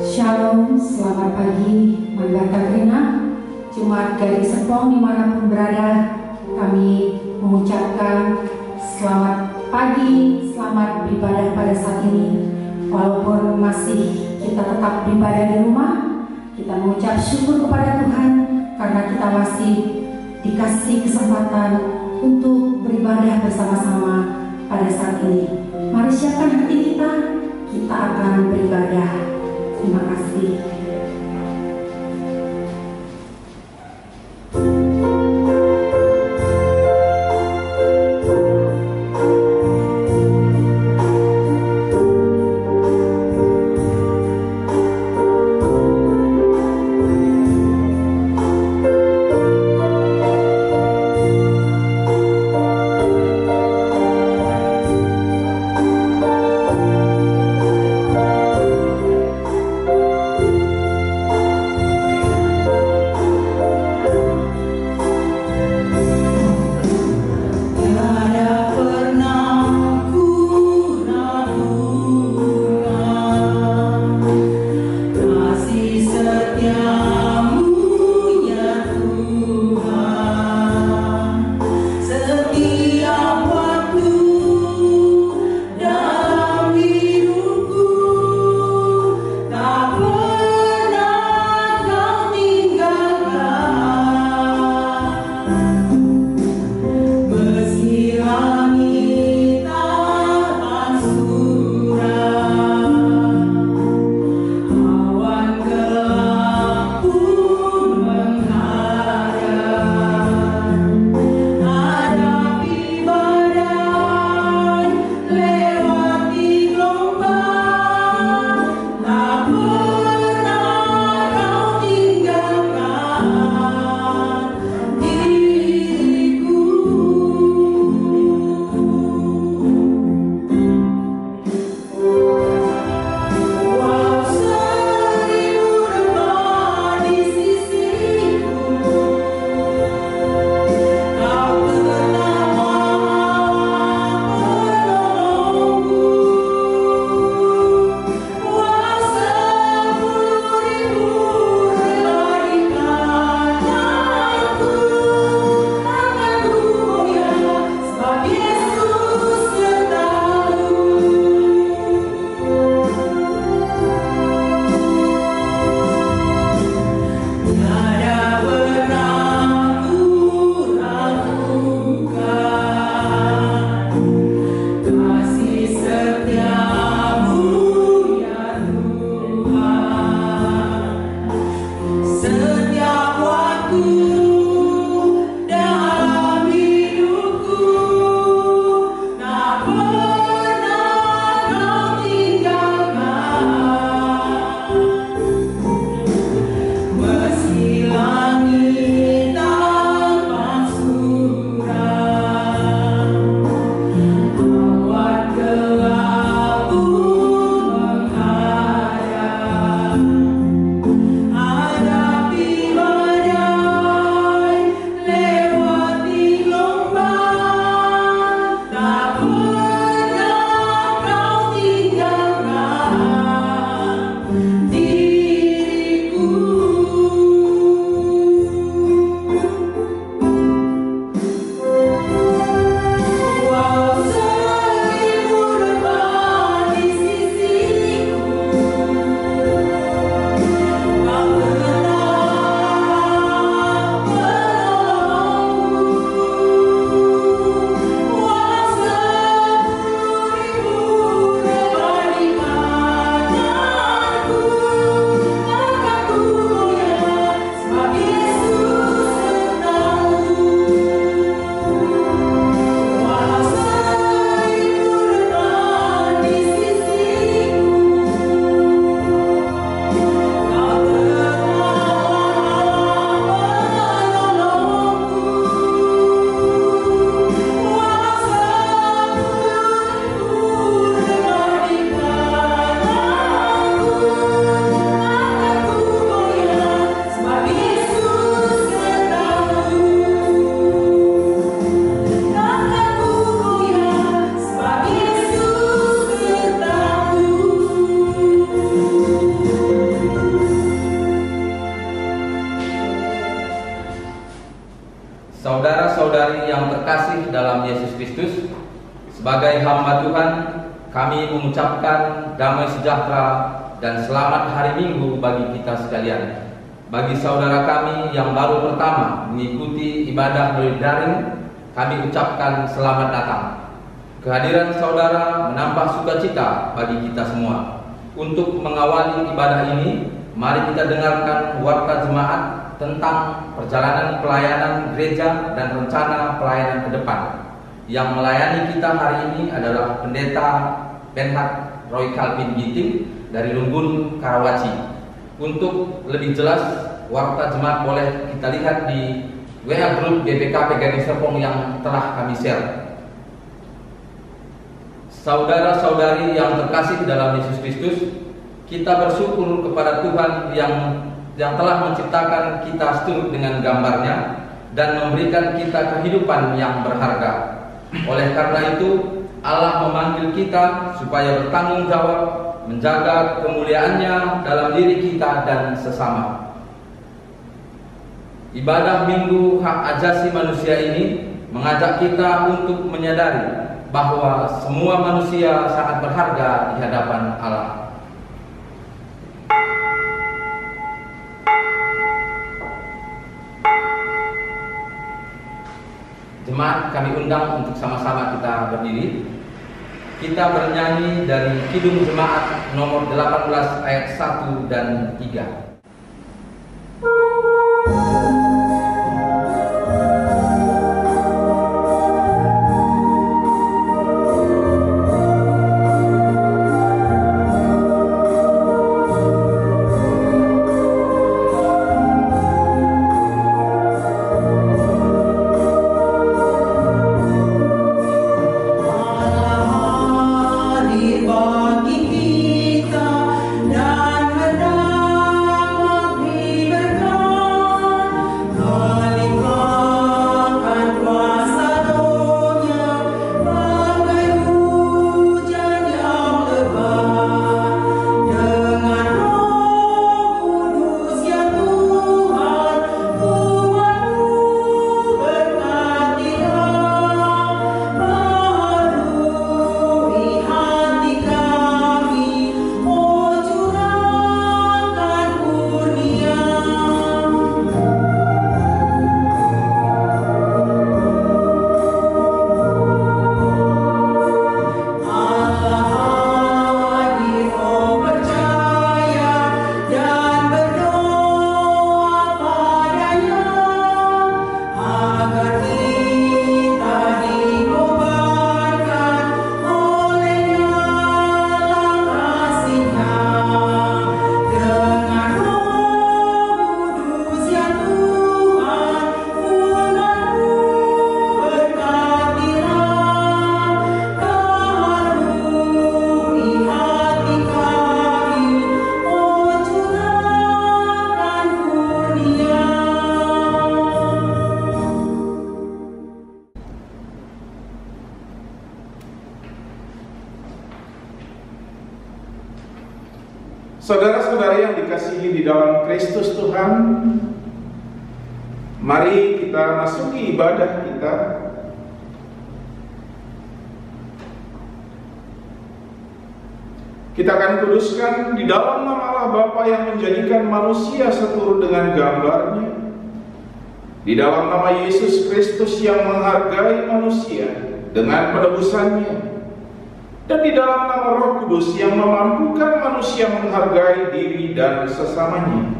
Shalom, selamat pagi, Mangga Katrina, Jemaat Gading Serpong dimanapun berada. Kami mengucapkan selamat pagi, selamat beribadah pada saat ini. Walaupun masih kita tetap beribadah di rumah, kita mengucap syukur kepada Tuhan karena kita masih dikasih kesempatan untuk beribadah bersama-sama pada saat ini. Mari siapkan hati kita akan beribadah. Terima kasih. Sebagai hamba Tuhan, kami mengucapkan damai sejahtera dan selamat hari Minggu bagi kita sekalian. Bagi saudara kami yang baru pertama mengikuti ibadah melalui daring, kami ucapkan selamat datang. Kehadiran saudara menambah sukacita bagi kita semua. Untuk mengawali ibadah ini, mari kita dengarkan warta jemaat tentang perjalanan pelayanan gereja dan rencana pelayanan ke depan. Yang melayani kita hari ini adalah Pendeta Benhard Roy Calvin Ginting dari Lumbun, Karawaci. Untuk lebih jelas, warta jemaat boleh kita lihat di WA Group GPKP Gading Serpong yang telah kami share. Saudara-saudari yang terkasih dalam Yesus Kristus, kita bersyukur kepada Tuhan yang telah menciptakan kita seturut dengan gambar-Nya dan memberikan kita kehidupan yang berharga. Oleh karena itu, Allah memanggil kita supaya bertanggung jawab menjaga kemuliaan-Nya dalam diri kita dan sesama. Ibadah Minggu Hak Ajasi Manusia ini mengajak kita untuk menyadari bahwa semua manusia sangat berharga di hadapan Allah. Jemaat, kami undang untuk sama-sama kita berdiri. Kita bernyanyi dari Kidung Jemaat nomor 18 ayat 1 dan 3. Saudara-saudara yang dikasihi di dalam Kristus Tuhan, mari kita masuki ibadah kita. Kita akan kuduskan di dalam nama Allah Bapa yang menjadikan manusia seturut dengan gambar-Nya, di dalam nama Yesus Kristus yang menghargai manusia dengan penebusan-Nya, dan di dalam nama Roh Kudus yang memampukan manusia menghargai diri dan sesamanya.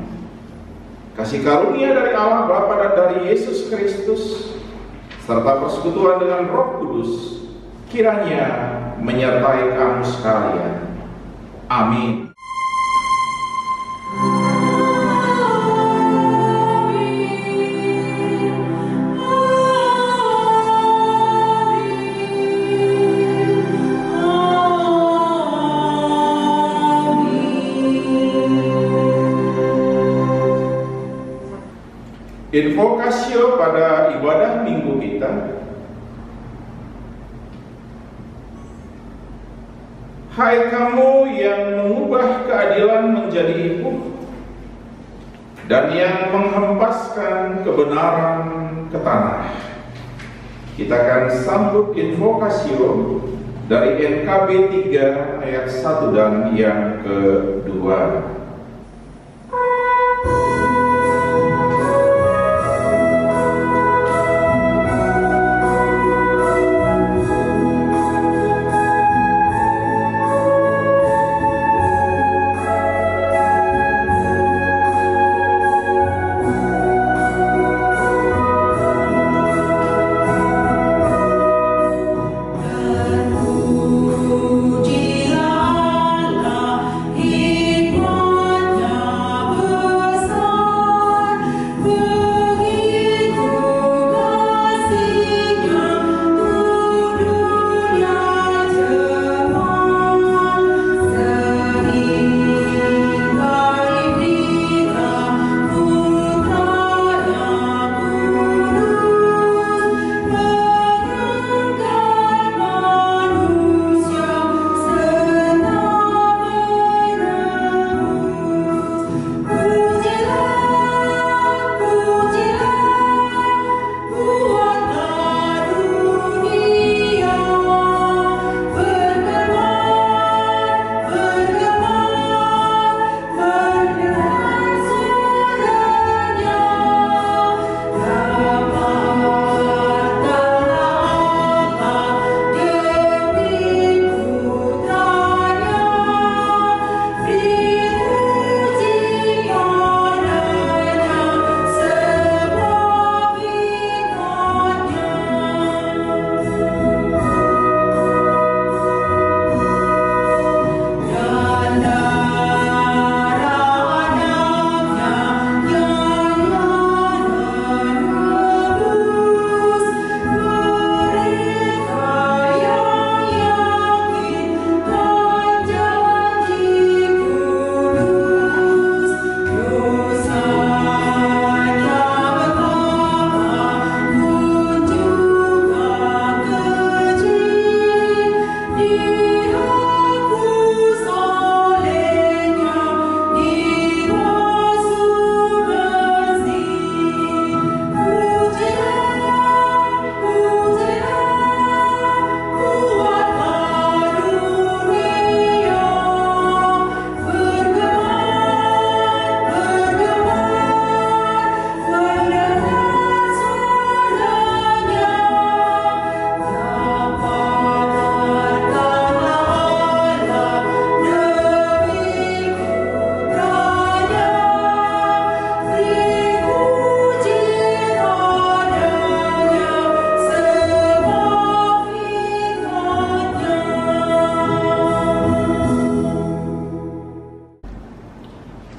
Kasih karunia dari Allah Bapa dan dari Yesus Kristus serta persekutuan dengan Roh Kudus kiranya menyertai kamu sekalian. Amin. Invokasio pada ibadah minggu kita. Hai kamu yang mengubah keadilan menjadi ibu dan yang menghempaskan kebenaran ke tanah, Kita akan sambut invokasio dari NKB 3 ayat 1 dan yang kedua.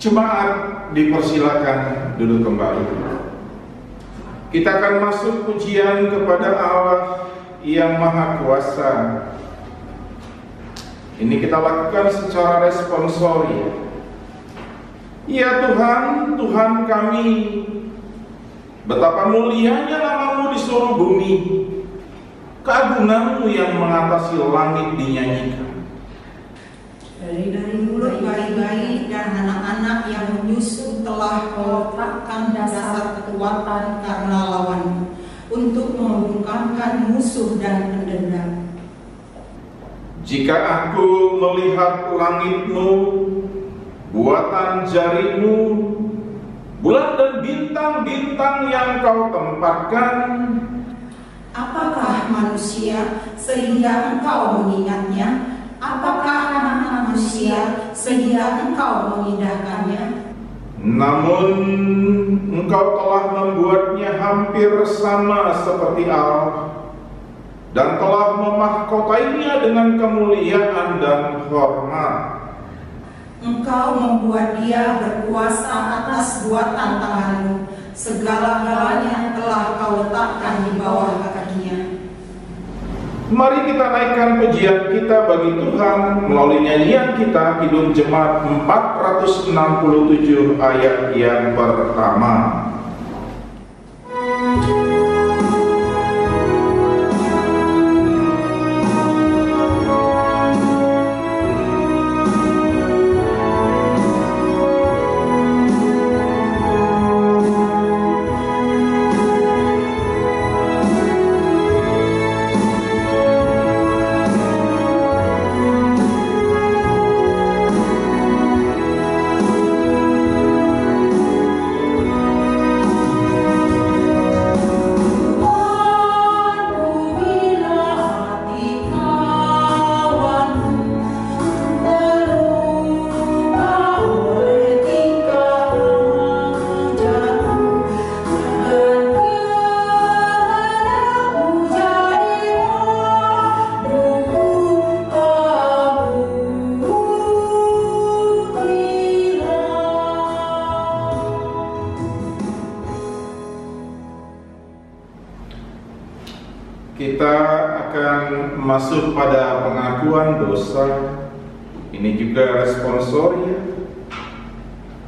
Jemaat dipersilakan duduk kembali. Kita akan masuk pujian kepada Allah yang Maha Kuasa. Ini kita lakukan secara responsori. Ya Tuhan, Tuhan kami, betapa mulianya nama-Mu di seluruh bumi. Keagungan-Mu yang mengatasi langit dinyanyikan. Dari mulut bayi-bayi dan anak-anak yang menyusu telah Kau letakkan dasar kekuatan karena lawan untuk membungkamkan musuh dan pendendam. Jika aku melihat langit-Mu, buatan jari-Mu, bulan dan bintang-bintang yang Kau tempatkan, apakah manusia sehingga Engkau mengingatnya? Apakah anak manusia sehingga Engkau mengindahkannya? Namun Engkau telah membuatnya hampir sama seperti Allah, dan telah memahkotainya dengan kemuliaan dan hormat. Engkau membuat dia berkuasa atas buatan tangan-Mu. Segala-galanya telah Kau letakkan di bawah kakinya. Mari kita naikkan pujian kita bagi Tuhan melalui nyanyian kita Kidung Jemaat 467 ayat yang pertama. kita akan masuk pada pengakuan dosa. Ini juga responsoria.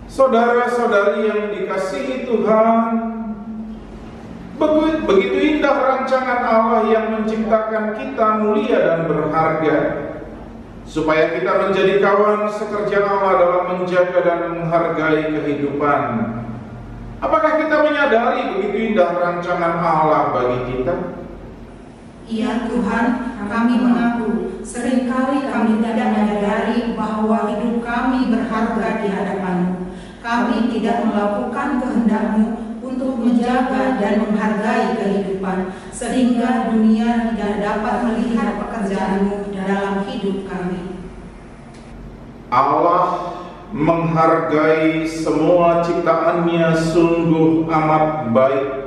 Saudara-saudari yang dikasihi Tuhan, begitu indah rancangan Allah yang menciptakan kita mulia dan berharga, supaya kita menjadi kawan sekerja Allah dalam menjaga dan menghargai kehidupan. Apakah kita menyadari begitu indah rancangan Allah bagi kita? Iya Tuhan, kami mengaku seringkali kami tidak menyadari bahwa hidup kami berharga di hadapan-Mu. Kami tidak melakukan kehendak-Mu untuk menjaga dan menghargai kehidupan, sehingga dunia tidak dapat melihat pekerjaan-Mu dalam hidup kami. Allah menghargai semua ciptaannya sungguh amat baik.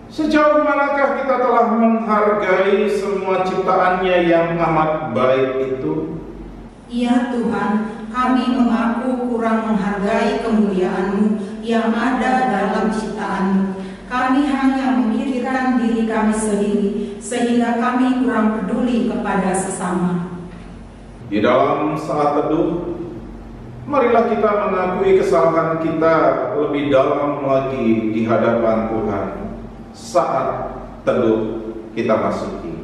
Sejauh manakah kita telah menghargai semua ciptaannya yang amat baik itu? Iya Tuhan, kami mengaku kurang menghargai kemuliaan-Mu yang ada dalam ciptaan-Mu. Kami hanya memikirkan diri kami sendiri, sehingga kami kurang peduli kepada sesama. Di dalam saat teduh, marilah kita mengakui kesalahan kita lebih dalam lagi di hadapan Tuhan. Saat teduh kita masuki.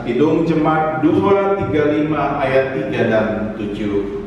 Kidung Jemaat 235 ayat 3 dan 7.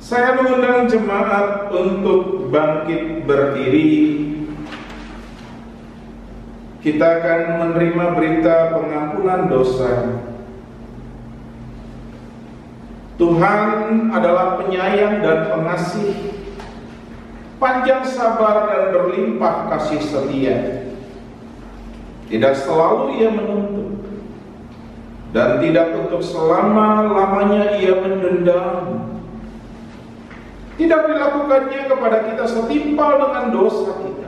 Saya mengundang jemaat untuk bangkit berdiri. Kita akan menerima berita pengampunan dosa. Tuhan adalah penyayang dan pengasih, panjang sabar dan berlimpah kasih setia. Tidak selalu Ia menuntut, dan tidak untuk selama-lamanya Ia mendendam. Tidak dilakukannya kepada kita setimpal dengan dosa kita,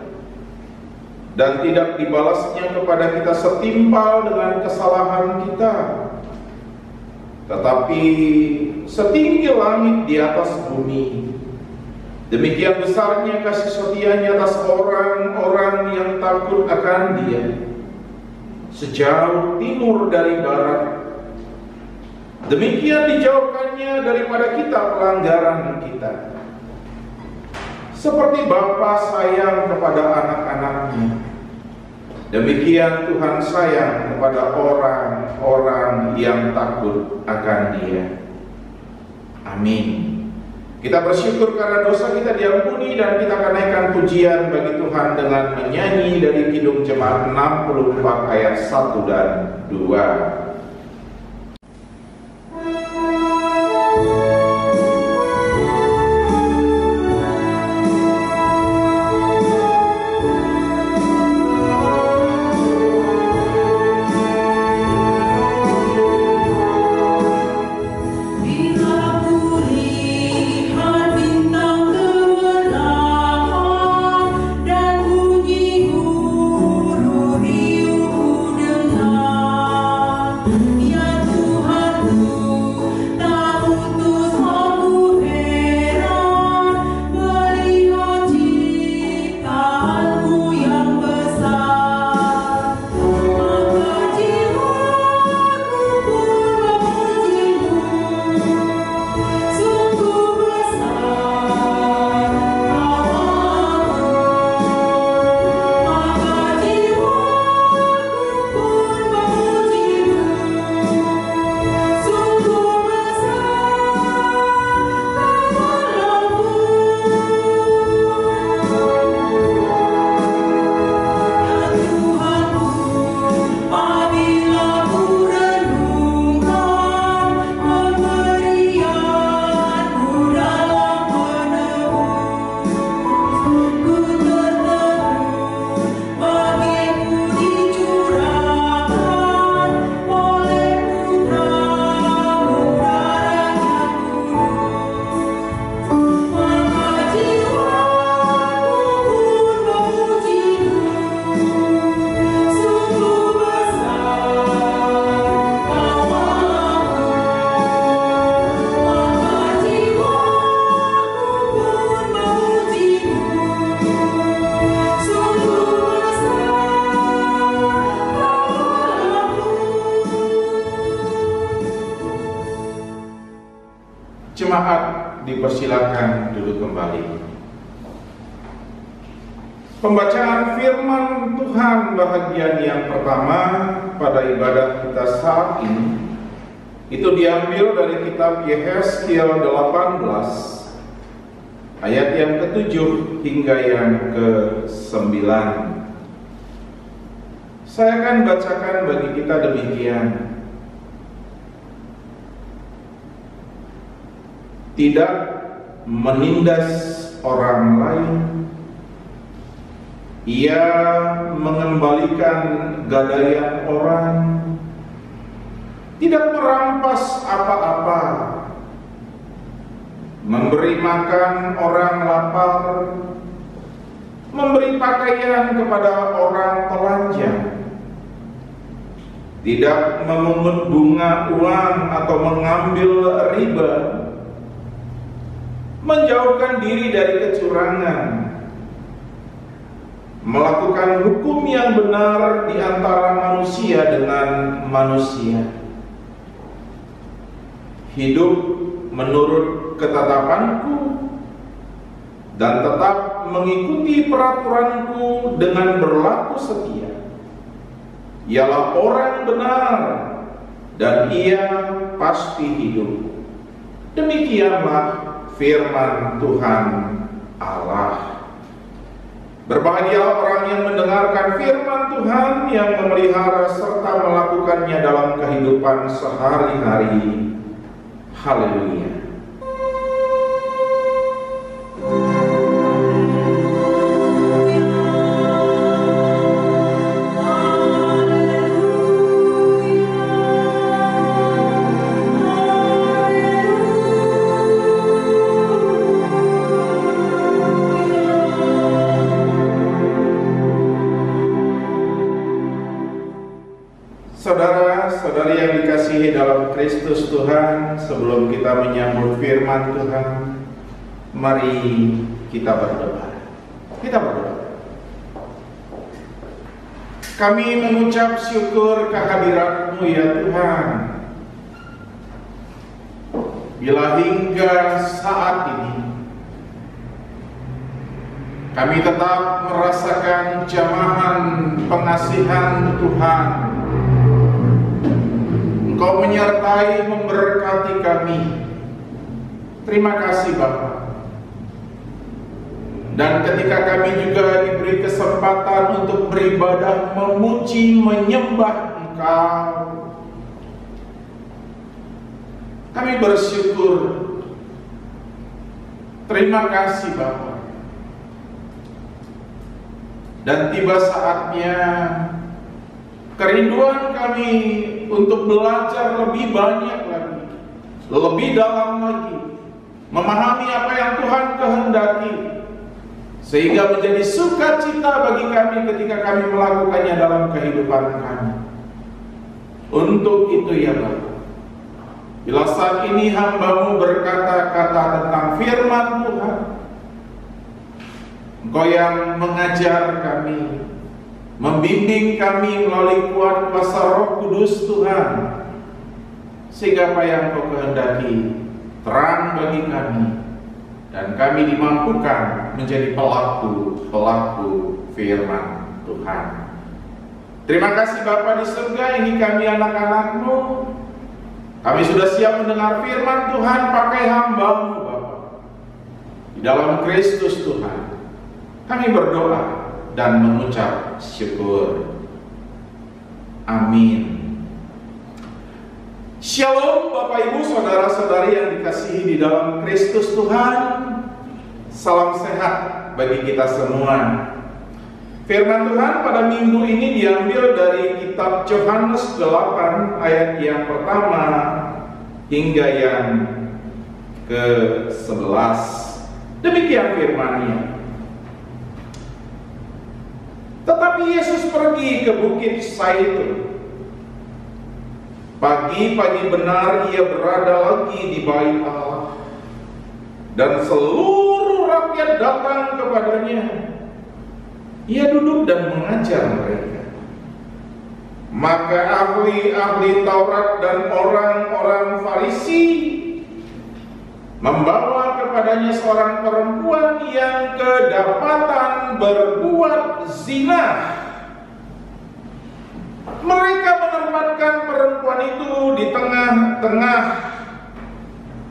dan tidak dibalasnya kepada kita setimpal dengan kesalahan kita, tetapi setinggi langit di atas bumi. Demikian besarnya kasih setia-Nya atas orang-orang yang takut akan Dia, sejauh timur dari barat. Demikian dijauhkannya daripada kita pelanggaran kita. Seperti Bapa sayang kepada anak-anaknya, demikian Tuhan sayang kepada orang-orang yang takut akan Dia. Amin. Kita bersyukur karena dosa kita diampuni, dan kita akan naikkan pujian bagi Tuhan dengan menyanyi dari Kidung Jemaat 64 ayat 1 dan 2. Jemaat dipersilakan duduk kembali. Pembacaan firman Tuhan bahagian yang pertama pada ibadat kita saat ini itu diambil dari kitab Yehezkiel 18 ayat yang ke-7 hingga yang ke-9. Saya akan bacakan bagi kita demikian. Tidak menindas orang lain, ia mengembalikan gadaian orang, tidak merampas apa-apa, memberi makan orang lapar, memberi pakaian kepada orang telanjang, tidak memungut bunga uang atau mengambil riba, menjauhkan diri dari kecurangan, melakukan hukum yang benar di antara manusia dengan manusia, hidup menurut ketetapanku, dan tetap mengikuti peraturanku dengan berlaku setia. Ialah orang benar, dan ia pasti hidup. Demikianlah firman Tuhan Allah. Berbahagialah orang yang mendengarkan firman Tuhan, yang memelihara serta melakukannya dalam kehidupan sehari-hari. Haleluya. sebelum kita menyambut firman Tuhan, mari kita berdoa. Kita berdoa. Kami mengucap syukur kehadirat-Mu ya Tuhan. Bila hingga saat ini kami tetap merasakan jamahan pengasihan Tuhan, Engkau menyertai memberkati kami. Terima kasih Bapa. Dan ketika kami juga diberi kesempatan untuk beribadah, memuji, menyembah Engkau, kami bersyukur. Terima kasih Bapa. Dan tiba saatnya kerinduan kami untuk belajar lebih banyak lagi, lebih dalam lagi, memahami apa yang Tuhan kehendaki, sehingga menjadi sukacita bagi kami ketika kami melakukannya dalam kehidupan kami. Untuk itu ya Bapa, bila saat ini hamba-Mu berkata-kata tentang firman Tuhan, Engkau yang mengajar kami, membimbing kami melalui kuat kuasa Roh Kudus Tuhan, sehingga apa yang Engkau kehendaki terang bagi kami, dan kami dimampukan menjadi pelaku firman Tuhan. Terima kasih Bapa di surga, ini kami anak-anak-Mu. Kami sudah siap mendengar firman Tuhan, pakai hamba-Mu Bapa. Di dalam Kristus Tuhan, kami berdoa dan mengucap syukur. Amin. Shalom Bapak Ibu Saudara-saudari yang dikasihi di dalam Kristus Tuhan. Salam sehat bagi kita semua. Firman Tuhan pada minggu ini diambil dari kitab Yohanes 8 ayat yang pertama hingga yang ke-11. Demikian firman-Nya. Tetapi Yesus pergi ke Bukit Zaitun. Pagi-pagi benar ia berada lagi di bait Allah, dan seluruh rakyat datang kepadanya. Ia duduk dan mengajar mereka. Maka ahli-ahli Taurat dan orang-orang Farisi membawa kepadanya seorang perempuan yang kedapatan berbuat zina. Mereka menempatkan perempuan itu di tengah-tengah,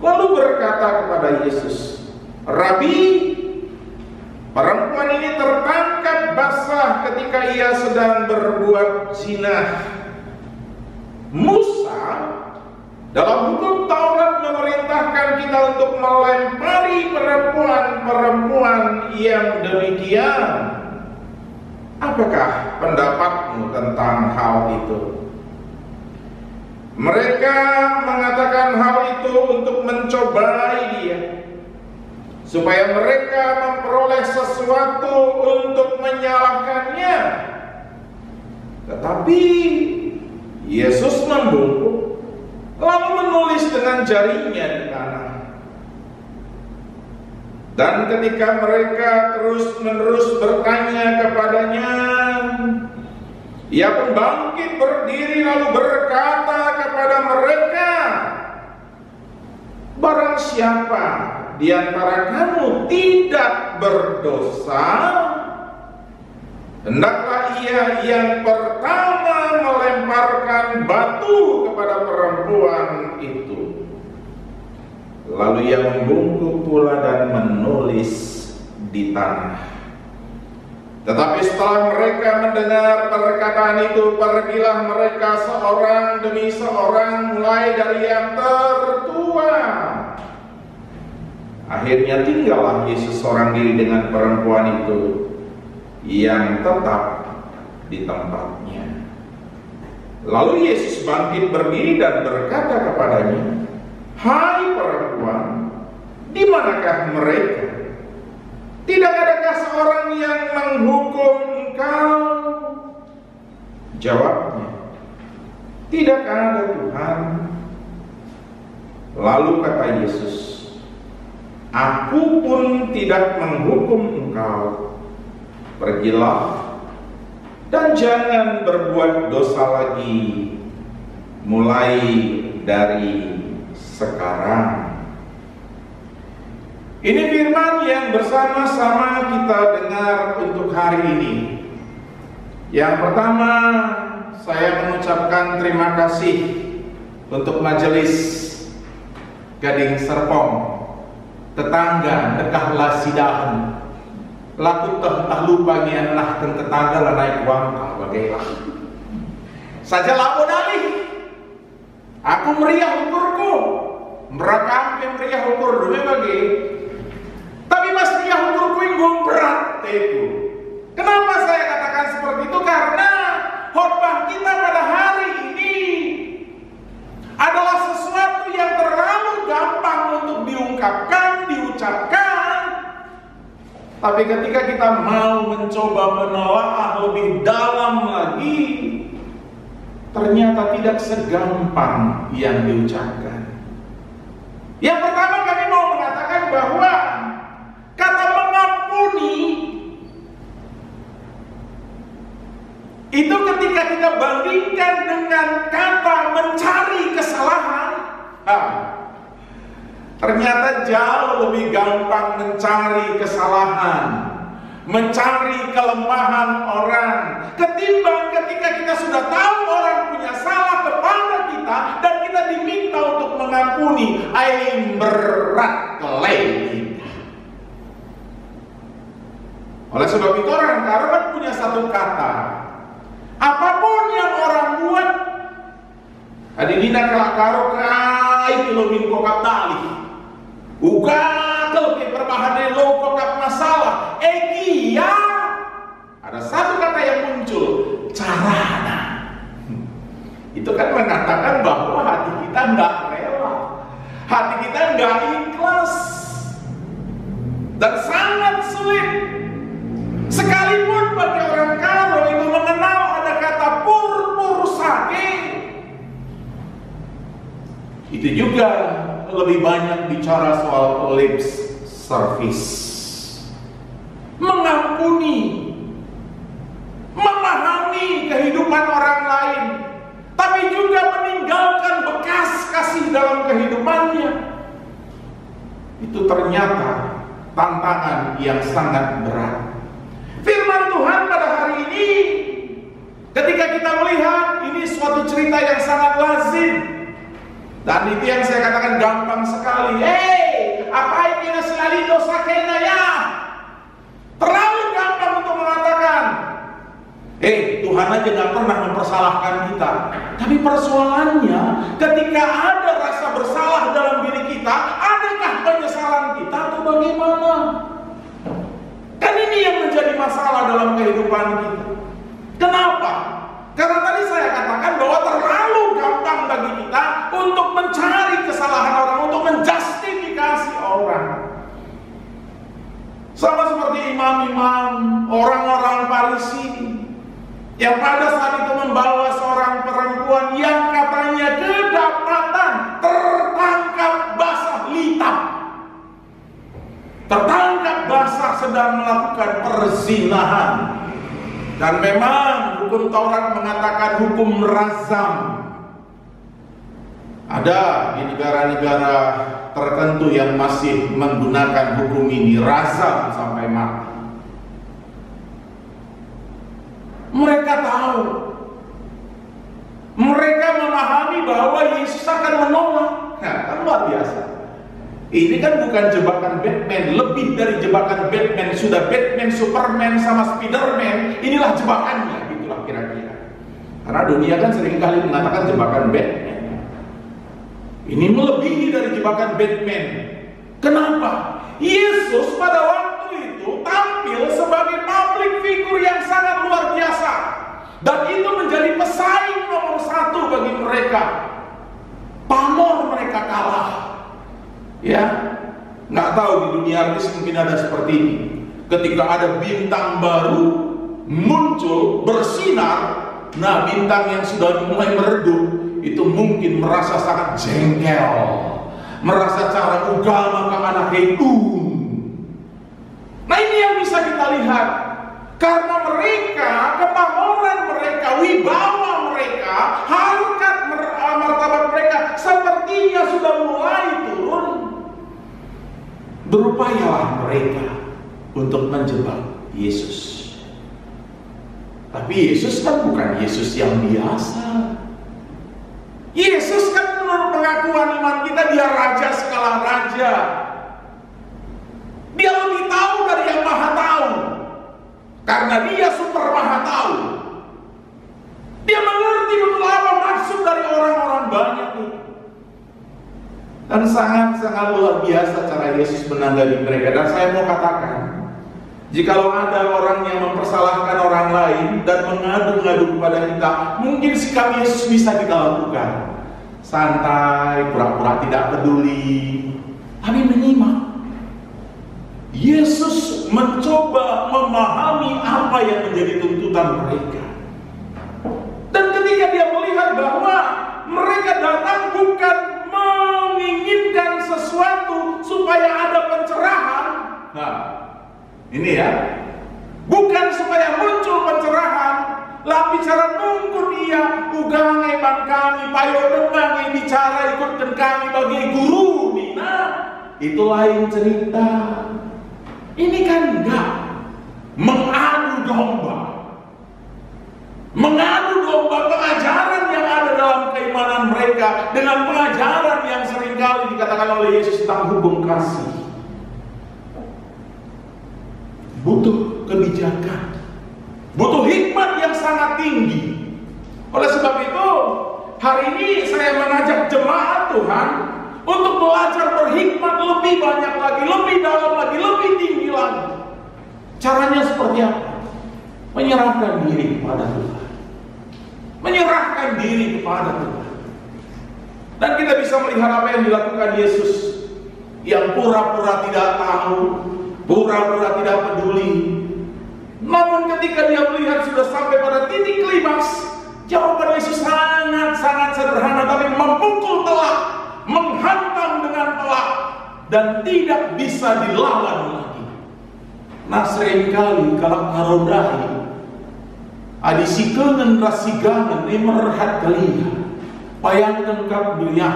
lalu berkata kepada Yesus, "Rabi, perempuan ini tertangkap basah ketika ia sedang berbuat zina. Musa dalam hukum Taurat memerintahkan kita untuk melempari perempuan-perempuan yang demikian. Apakah pendapatmu tentang hal itu?" Mereka mengatakan hal itu untuk mencobai dia, supaya mereka memperoleh sesuatu untuk menyalahkannya. Tetapi Yesus membungkuk, lalu menulis dengan jarinya di tanah. Dan ketika mereka terus-menerus bertanya kepadanya, ia pun bangkit berdiri lalu berkata kepada mereka, "Barang siapa di antara kamu tidak berdosa, hendaklah ia yang pertama melemparkan batu kepada perempuan itu." Lalu ia membungkuk pula dan menulis di tanah. Tetapi setelah mereka mendengar perkataan itu, pergilah mereka seorang demi seorang, mulai dari yang tertua. Akhirnya tinggallah Yesus seorang diri dengan perempuan itu yang tetap di tempatnya. Lalu Yesus bangkit berdiri dan berkata kepadanya, "Hai perempuan, di manakah mereka? Tidak adakah seorang yang menghukum engkau?" Jawabnya, "Tidak ada Tuhan." Lalu kata Yesus, "Aku pun tidak menghukum engkau. Pergilah dan jangan berbuat dosa lagi mulai dari sekarang." Ini firman yang bersama-sama kita dengar untuk hari ini. Yang pertama, saya mengucapkan terima kasih untuk majelis Gading Serpong, tetangga dekah lasidahan, laku teh lupa ngianah dan tetangga lah naik wangkang bagailah. Saja lapor dalih, aku meriah ukurku, merakam meriah ukur dulu bagi. Tapi mas meriah ukurku yang berat teku. Kenapa saya katakan seperti itu? Karena khotbah kita pada hari ini adalah sesuatu yang terlalu gampang untuk diungkapkan, diucapkan. Tapi ketika kita mau mencoba menelaah lebih dalam lagi, ternyata tidak segampang yang diucapkan. Yang pertama kami mau mengatakan bahwa kata mengampuni itu ketika kita bandingkan dengan kata mencari kesalahan, ternyata jauh lebih gampang mencari kesalahan, mencari kelemahan orang, ketimbang ketika kita sudah tahu orang punya salah kepada kita dan kita diminta untuk mengampuni. Aing berat kelai kita. Oleh sebab itu orang Karumat punya satu kata, apapun yang orang buat, adidina kelak karokai kilobin kokap tali, uga kelke perbahane lo kokap masalah, ya ada satu kata yang muncul, carana. Itu kan mengatakan bahwa hati kita nggak rela, hati kita nggak ikhlas, dan sangat sulit. Sekalipun bagi orang Karo itu mengenal ada kata pur sake, itu juga lebih banyak bicara soal lip service, mengampuni, memahami kehidupan orang lain, tapi juga meninggalkan bekas kasih dalam kehidupannya. Itu ternyata tantangan yang sangat berat. Firman Tuhan pada hari ini, ketika kita melihat ini suatu cerita yang sangat lazim, dan itu yang saya katakan gampang sekali. Apa yang selalu dosa kena ya? Terlalu gampang untuk mengatakan, Tuhan aja gak pernah mempersalahkan kita. Tapi persoalannya, ketika ada rasa bersalah dalam diri kita, adakah penyesalan kita atau bagaimana? Kan ini yang menjadi masalah dalam kehidupan kita. Kenapa? Karena tadi saya katakan bahwa terlalu gampang bagi kita untuk mencari kesalahan orang, untuk menjustifikasi orang. Sama seperti imam-imam, orang-orang Farisi yang pada saat itu membawa seorang perempuan yang katanya kedapatan tertangkap basah litab, tertangkap basah sedang melakukan perzinahan. Dan memang hukum Taurat mengatakan hukum razam. Ada di negara-negara tertentu yang masih menggunakan hukum ini, razam sampai mati. Mereka tahu, mereka memahami bahwa Yesus akan menolak. Kan luar biasa. Ini kan bukan jebakan Batman, lebih dari jebakan Batman. Sudah Batman, Superman, sama Spiderman, inilah jebakannya, gitulah kira-kira. Karena dunia kan seringkali mengatakan jebakan Batman. Ini melebihi dari jebakan Batman. Kenapa? Yesus pada waktu itu tampil sebagai public figure yang sangat luar biasa, dan itu menjadi pesaing nomor satu bagi mereka. Pamor mereka kalah. Ya, nggak tahu di dunia artis mungkin ada seperti ini. Ketika ada bintang baru muncul bersinar, nah bintang yang sudah mulai meredup itu mungkin merasa sangat jengkel, merasa cara ugal maka anak hedun. Nah, ini yang bisa kita lihat. Karena mereka, kepamoran mereka, wibawa mereka, harkat martabat mereka sepertinya sudah mulai turun. Berupayalah mereka untuk menjebak Yesus. Tapi Yesus kan bukan Yesus yang biasa. Yesus kan menurut pengakuan iman kita dia raja skala raja. Dia lebih tahu dari yang maha tahu. Karena dia super maha tahu. Dia mengerti betul apa maksud dari orang-orang banyak itu. Dan sangat-sangat luar biasa cara Yesus menanggapi mereka. Dan saya mau katakan, jikalau ada orang yang mempersalahkan orang lain dan mengadu-ngadu kepada kita, mungkin sikap Yesus bisa kita lakukan. Santai, pura-pura tidak peduli, tapi menyimak. Yesus mencoba memahami apa yang menjadi tuntutan mereka. Dan ketika dia melihat bahwa mereka datang bukan menginginkan sesuatu supaya ada pencerahan. Nah, ini ya, bukan supaya muncul pencerahan, lah bicara nunggu dia, ugangai ban kami, payo dengangai bicara ikutkan kami bagi guru, Nina, itu lain cerita. Ini kan enggak mengadu domba pengajaran yang ada dalam keimanan mereka dengan pengajaran yang seringkali dikatakan oleh Yesus tentang hukum kasih. Butuh kebijakan, butuh hikmat yang sangat tinggi. Oleh sebab itu, hari ini saya mengajak jemaat Tuhan untuk belajar berhikmat lebih banyak lagi, lebih dalam lagi, lebih tinggi lagi. Caranya seperti apa? Menyerahkan diri kepada Tuhan. Menyerahkan diri kepada Tuhan. Dan kita bisa melihat apa yang dilakukan Yesus, yang pura-pura tidak tahu, pura-pura tidak peduli. Namun ketika dia melihat sudah sampai pada titik klimaks, jawaban Yesus sangat-sangat sederhana, tapi memukul telak, menghantam dengan telak, dan tidak bisa dilawan lagi. Nah, seringkali kalau karodahi adi sikengen rasigangen emerhat kelia payangkan kabdunya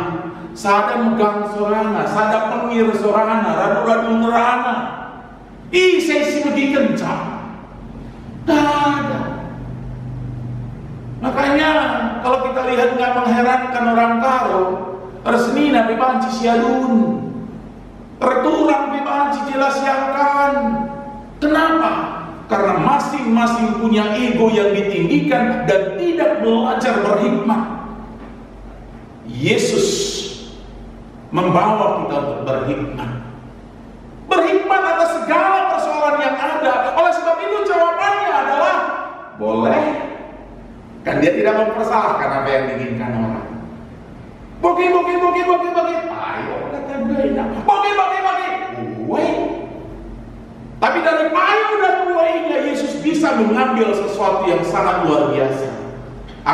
sada megang sorana, sada pengir sorana, radu-radu nerana isai begi kencang ada. Makanya kalau kita lihat nggak mengherankan orang karo resmi nabi panci sialun returang nabi panci jelas yangkan. Kenapa? Karena masing-masing punya ego yang ditinggikan dan tidak belajar berhikmat. Yesus membawa kita untuk berhikmat. Berhikmat atas segala persoalan yang ada. Oleh sebab itu jawabannya adalah boleh. Kan dia tidak mempersalahkan apa yang diinginkan orang. Boke. Ayo kata dia. Boke. Woi. Tapi dari payu dan buainya Yesus bisa mengambil sesuatu yang sangat luar biasa.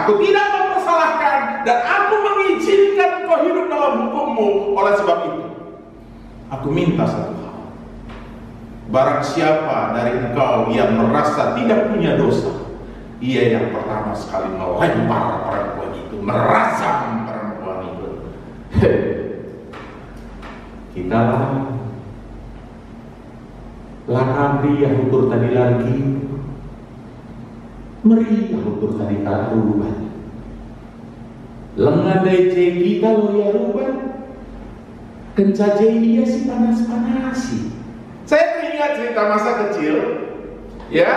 Aku tidak mempersalahkan dan aku mengizinkan engkau hidup dalam hukum-Mu. Oleh sebab itu, aku minta satu hal. Barang siapa dari engkau yang merasa tidak punya dosa, ia yang pertama sekali melempar perempuan itu, merasam perempuan itu. Kita lakabri yang ukur tadi lagi meri yang ukur tadi karuban lengan dari kita lo ya ruban kencaje dia si panas-panasi. Saya teringat cerita masa kecil ya,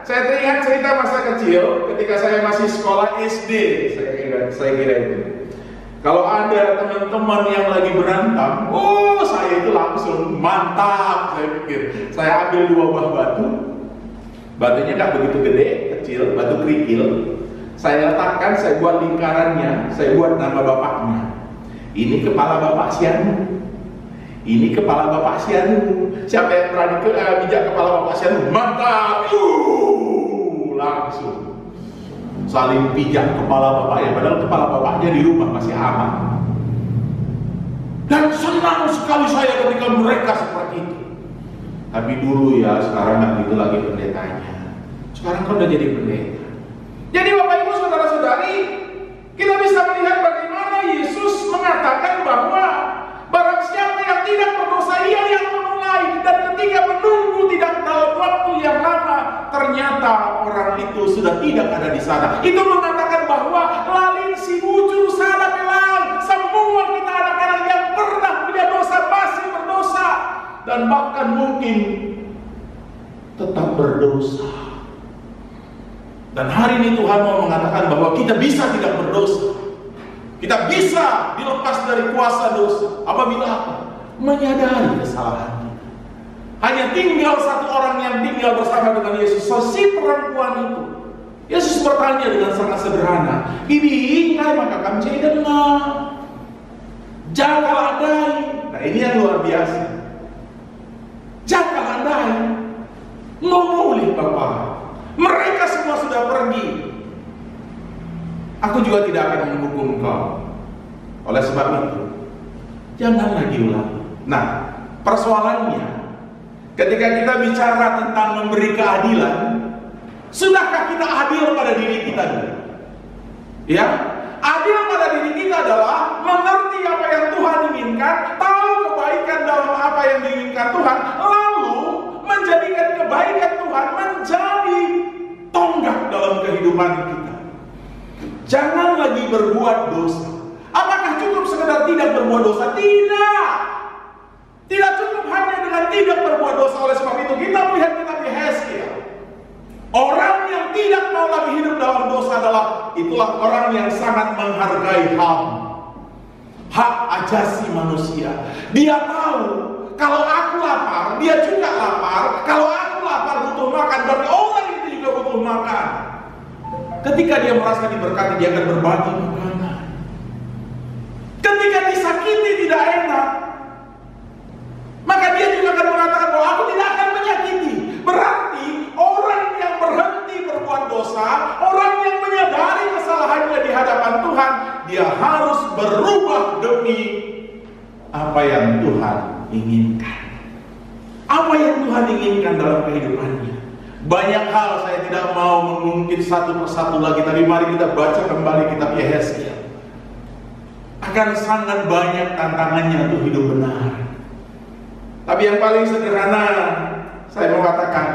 saya teringat cerita masa kecil ketika saya masih sekolah SD. Saya kira itu kalau ada teman-teman yang lagi berantem, saya itu langsung mantap. Saya pikir, saya ambil 2 buah batu, batunya nggak begitu gede, kecil, batu kerikil. Saya letakkan, saya buat lingkarannya, saya buat nama bapaknya. Ini kepala bapak Sianu, ini kepala bapak Sianu. Siapa yang berani bijak kepala bapak Sianu? Mantap, langsung. Saling pijak kepala bapaknya, padahal kepala bapaknya di rumah masih aman. Dan senang sekali saya ketika mereka seperti itu. Tapi dulu ya, sekarang nggak gitu lagi pendetanya. Sekarang kan udah jadi pendeta. Jadi Bapak Ibu Saudara-saudari, kita bisa melihat bagaimana Yesus mengatakan bahwa barang siapa yang tidak berdosa, ia yang memulai. Dan ketika menunggu tidak dalam waktu yang lama, ternyata orang itu sudah tidak ada di sana. Itu mengatakan bahwa lalin si bujur sana pelang. Semua kita anak-anak yang pernah punya dosa masih berdosa. Dan bahkan mungkin tetap berdosa. Dan hari ini Tuhan mau mengatakan bahwa kita bisa tidak berdosa. Kita bisa dilepas dari kuasa dosa. Apabila apa? Menyadari kesalahan kita. Hanya tinggal satu orang yang tinggal bersama dengan Yesus. Si perempuan itu. Yesus bertanya dengan sangat sederhana. Bibi, ingkai maka kamu jadi dengar. Jaga andai. Nah ini yang luar biasa. Jaga andai. Ngomong Bapak. Mereka semua sudah pergi. Aku juga tidak akan menghukum kau. Oleh sebab itu, jangan lagi ulangi. Nah, persoalannya, ketika kita bicara tentang memberi keadilan, sudahkah kita adil pada diri kita dulu? Ya, adil pada diri kita adalah mengerti apa yang Tuhan inginkan, tahu kebaikan dalam apa yang diinginkan Tuhan, lalu menjadikan kebaikan Tuhan menjadi tonggak dalam kehidupan kita. Jangan lagi berbuat dosa. Apakah cukup sekedar tidak berbuat dosa? Tidak. Tidak cukup hanya dengan tidak berbuat dosa. Oleh sebab itu kita melihat kitab Yehezkiel. Orang yang tidak mau lagi hidup dalam dosa itulah orang yang sangat menghargai HAM. Hak ajasi manusia. Dia tahu kalau aku lapar, dia juga lapar. Kalau aku lapar butuh makan, berarti orang itu juga butuh makan. Ketika dia merasa diberkati, dia akan berbagi makanan. Ketika disakiti tidak enak, maka dia juga akan mengatakan bahwa aku tidak akan menyakiti. Berarti orang yang berhenti berbuat dosa, orang yang menyadari kesalahannya di hadapan Tuhan, dia harus berubah demi apa yang Tuhan inginkan. Apa yang Tuhan inginkan dalam kehidupannya. Banyak hal saya tidak mau mengungkit satu persatu lagi, tapi mari kita baca kembali kitab Yehezkiel. Akan sangat banyak tantangannya untuk hidup benar. Tapi yang paling sederhana saya mau katakan,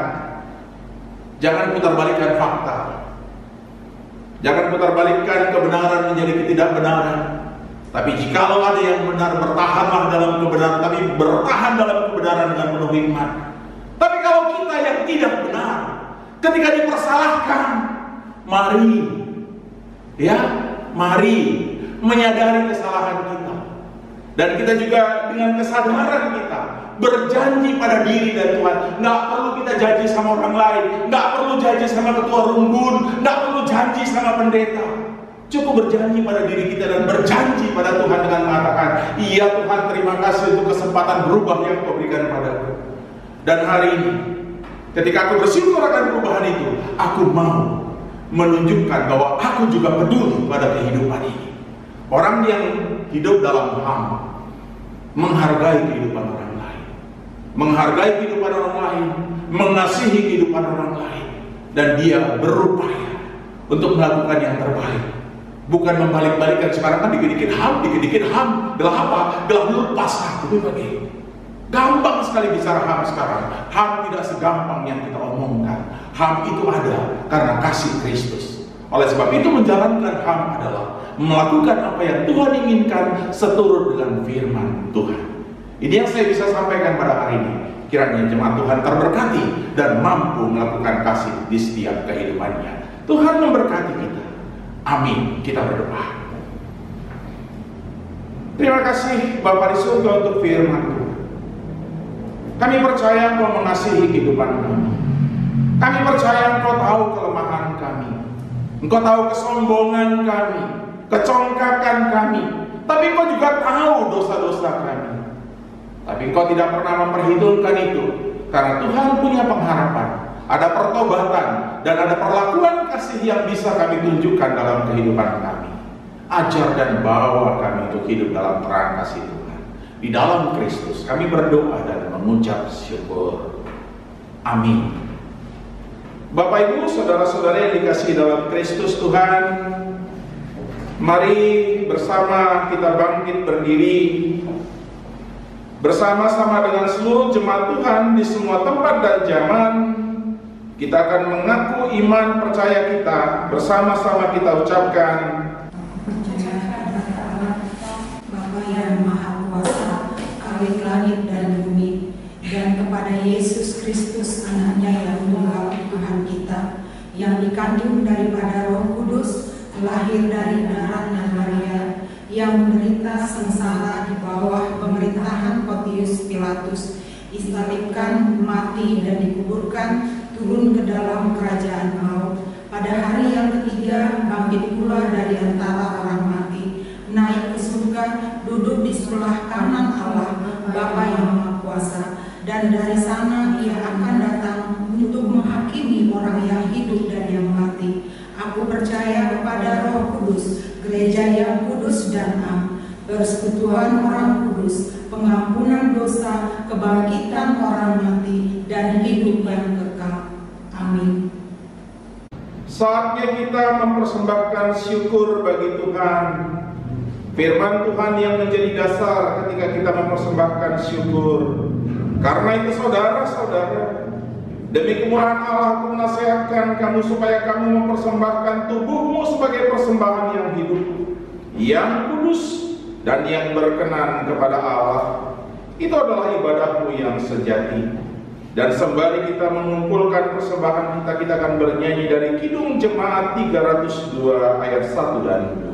jangan putarbalikkan fakta. Jangan putarbalikkan kebenaran menjadi ketidakbenaran. Tapi jikalau ada yang benar, bertahanlah dalam kebenaran, tapi bertahan dalam kebenaran dengan penuh hikmat. Tapi kalau kita yang tidak benar, ketika dipersalahkan, mari menyadari kesalahan kita. Dan kita juga dengan kesadaran kita berjanji pada diri dan Tuhan. Nggak perlu kita janji sama orang lain, nggak perlu janji sama ketua rumbun, nggak perlu janji sama pendeta. Cukup berjanji pada diri kita dan berjanji pada Tuhan dengan mengatakan, iya Tuhan, terima kasih untuk kesempatan berubah yang Kau berikan padaku. Dan hari ini, ketika aku bersyukur akan perubahan itu, aku mau menunjukkan bahwa aku juga peduli pada kehidupan ini. Orang yang hidup dalam HAM menghargai kehidupan orang lain, menghargai kehidupan orang lain, mengasihi kehidupan orang lain, dan dia berupaya untuk melakukan yang terbaik. Bukan membalik-balikan, sekarang kan dikit-dikit HAM, gelah apa? Gelah lepas aku begitu. Gampang sekali bicara HAM sekarang. HAM tidak segampang yang kita omongkan. HAM itu ada karena kasih Kristus. Oleh sebab itu menjalankan HAM adalah melakukan apa yang Tuhan inginkan seturut dengan firman Tuhan. Ini yang saya bisa sampaikan pada hari ini. Kiranya jemaat Tuhan terberkati dan mampu melakukan kasih di setiap kehidupannya. Tuhan memberkati kita. Amin. Kita berdoa. Terima kasih Bapa di surga untuk firman Tuhan. Kami percaya Engkau mengasihi kehidupan kami. Kami percaya Engkau tahu kelemahan kami. Engkau tahu kesombongan kami, kecongkakan kami. Tapi Engkau juga tahu dosa-dosa kami. Tapi Engkau tidak pernah memperhitungkan itu. Karena Tuhan punya pengharapan. Ada pertobatan dan ada perlakuan kasih yang bisa kami tunjukkan dalam kehidupan kami. Ajar dan bawa kami untuk hidup dalam terang kasih Tuhan. di dalam Kristus. Kami berdoa dan mengucap syukur. Amin. Bapak Ibu, saudara-saudara yang dikasihi dalam Kristus Tuhan, mari bersama kita bangkit berdiri, bersama-sama dengan seluruh jemaat Tuhan di semua tempat dan zaman. Kita akan mengaku iman percaya kita, bersama-sama kita ucapkan, percaya kepada Allah, Bapa yang Maha Kuasa, Khalik langit dan bumi, dan kepada Yesus Kristus, Anaknya yang tunggal Tuhan kita, yang dikandung daripada Roh Kudus, lahir dari darahnya Maria, yang menderita sengsara di bawah pemerintahan Pontius Pilatus, disalibkan, mati, dan dikuburkan, turun ke dalam kerajaan maut. Pada hari yang ketiga bangkit pula dari antara orang mati, naik ke surga, duduk di sebelah kanan Allah, Bapa yang Maha Kuasa, dan dari sana Ia akan datang untuk menghakimi orang yang hidup dan yang mati. Aku percaya kepada Roh Kudus, gereja yang kudus dan am, persekutuan orang kudus, pengampunan dosa, kebangkitan orang mati, dan hidup yang kekal. Amin. saatnya kita mempersembahkan syukur bagi Tuhan. Firman Tuhan yang menjadi dasar ketika kita mempersembahkan syukur. Karena itu saudara-saudara, demi kemurahan Allah aku menasihatkan kamu supaya kamu mempersembahkan tubuhmu sebagai persembahan yang hidup, yang kudus, dan yang berkenan kepada Allah. Itu adalah ibadahmu yang sejati. Dan sembari kita mengumpulkan persembahan kita, kita akan bernyanyi dari Kidung Jemaat 302 ayat 1 dan 2.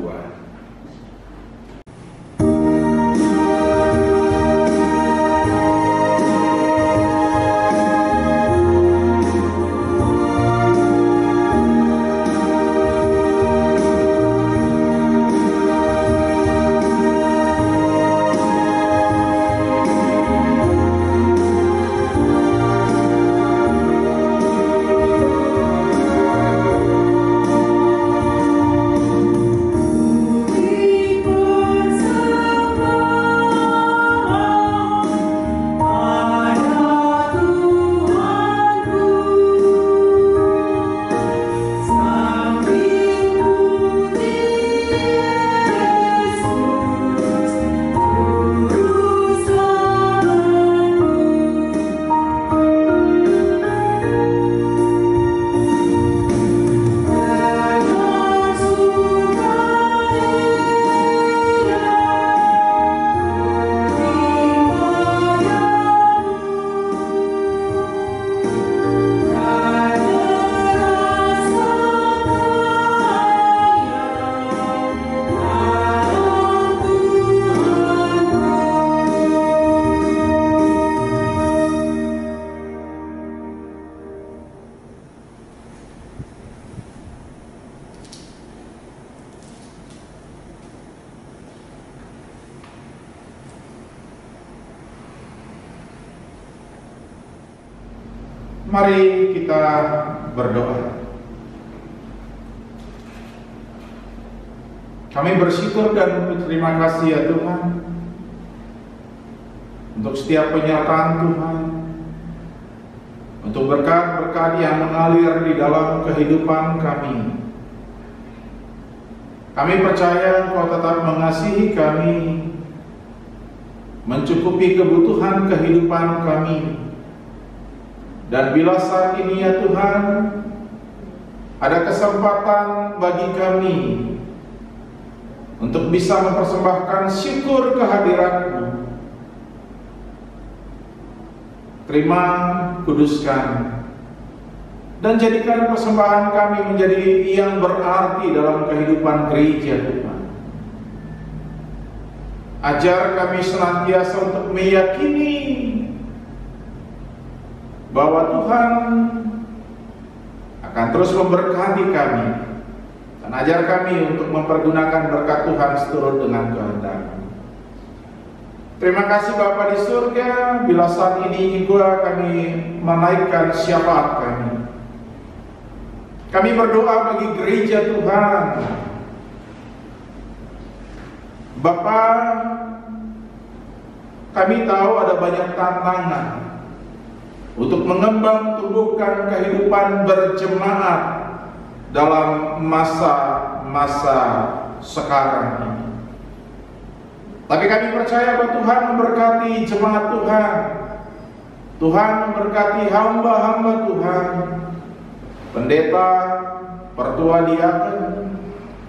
Mari kita berdoa. Kami bersyukur dan berterima kasih ya Tuhan untuk setiap penyertaan Tuhan, untuk berkat-berkat yang mengalir di dalam kehidupan kami. Kami percaya Engkau tetap mengasihi kami, mencukupi kebutuhan kehidupan kami. Dan bila saat ini ya Tuhan ada kesempatan bagi kami untuk bisa mempersembahkan syukur kehadiran-Mu, terima, kuduskan, dan jadikan persembahan kami menjadi yang berarti dalam kehidupan gereja Tuhan. Ajar kami senantiasa untuk meyakini bahwa Tuhan akan terus memberkati kami, dan ajar kami untuk mempergunakan berkat Tuhan seturut dengan kehendak. Terima kasih Bapa di surga, bila saat ini juga kami menaikkan syafaat kami. Kami berdoa bagi gereja Tuhan. Bapa, Kami tahu ada banyak tantangan untuk mengembang tumbuhkan kehidupan berjemaat dalam masa-masa sekarang ini. Tapi kami percaya bahwa Tuhan memberkati jemaat Tuhan. Tuhan memberkati hamba-hamba Tuhan, pendeta, pertua diaken,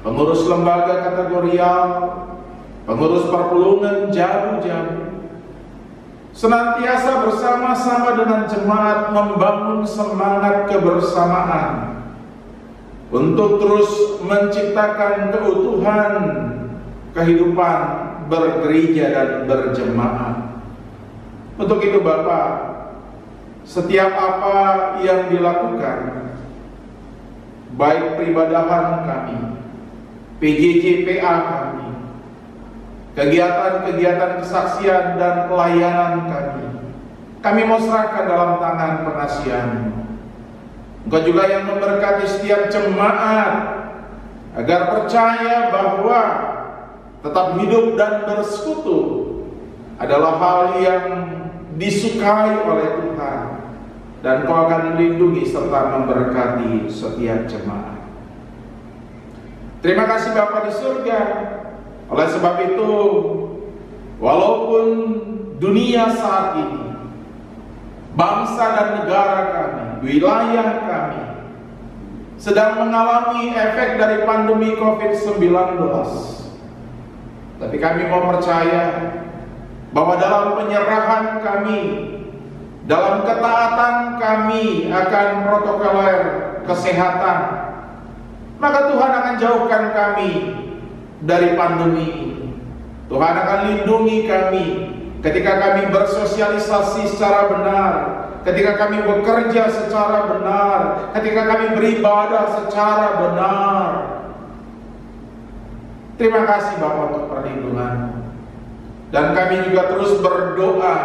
pengurus lembaga kategorial, pengurus perpulungan jauh-jauh, senantiasa bersama-sama dengan jemaat membangun semangat kebersamaan untuk terus menciptakan keutuhan kehidupan bergereja dan berjemaat. Untuk itu Bapak, setiap apa yang dilakukan, baik peribadahan kami, PJJ-PA kami, kegiatan-kegiatan kesaksian dan pelayanan kami mau serahkan dalam tangan pengasihan-Mu. Engkau juga yang memberkati setiap jemaat agar percaya bahwa tetap hidup dan bersekutu adalah hal yang disukai oleh Tuhan, dan Kau akan melindungi serta memberkati setiap jemaat. Terima kasih Bapa di surga. Oleh sebab itu, walaupun dunia saat ini, bangsa dan negara kami, wilayah kami sedang mengalami efek dari pandemi COVID-19, tapi kami mau percaya bahwa dalam penyerahan kami, dalam ketaatan kami akan protokoler kesehatan, maka Tuhan akan jauhkan kami dari pandemi ini. Tuhan akan lindungi kami ketika kami bersosialisasi secara benar, ketika kami bekerja secara benar, ketika kami beribadah secara benar. Terima kasih Bapak untuk perlindungan. Dan kami juga terus berdoa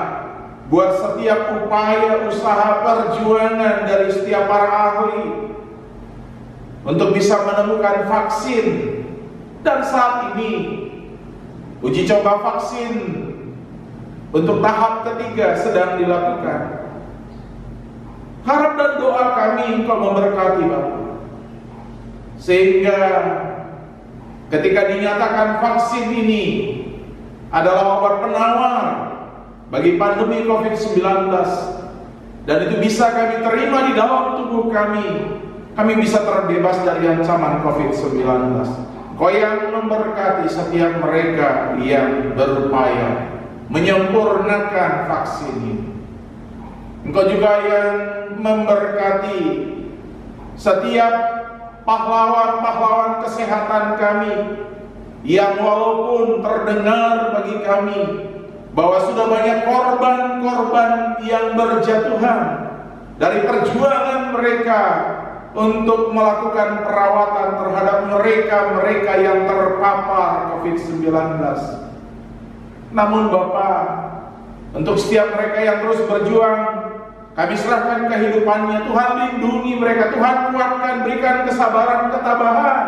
buat setiap upaya usaha perjuangan dari setiap para ahli untuk bisa menemukan vaksin. Dan saat ini uji coba vaksin untuk tahap ketiga sedang dilakukan. Harap dan doa kami Engkau memberkati Bapak, sehingga ketika dinyatakan vaksin ini adalah obat penawar bagi pandemi COVID-19, dan itu bisa kami terima di dalam tubuh kami bisa terbebas dari ancaman COVID-19. Kau yang memberkati setiap mereka yang berupaya menyempurnakan vaksin ini. Engkau juga yang memberkati setiap pahlawan-pahlawan kesehatan kami, yang walaupun terdengar bagi kami bahwa sudah banyak korban-korban yang berjatuhan dari perjuangan mereka untuk melakukan perawatan terhadap mereka-mereka yang terpapar COVID-19. Namun Bapak, untuk setiap mereka yang terus berjuang, kami serahkan kehidupannya. Tuhan lindungi mereka, Tuhan kuatkan, berikan kesabaran, ketabahan,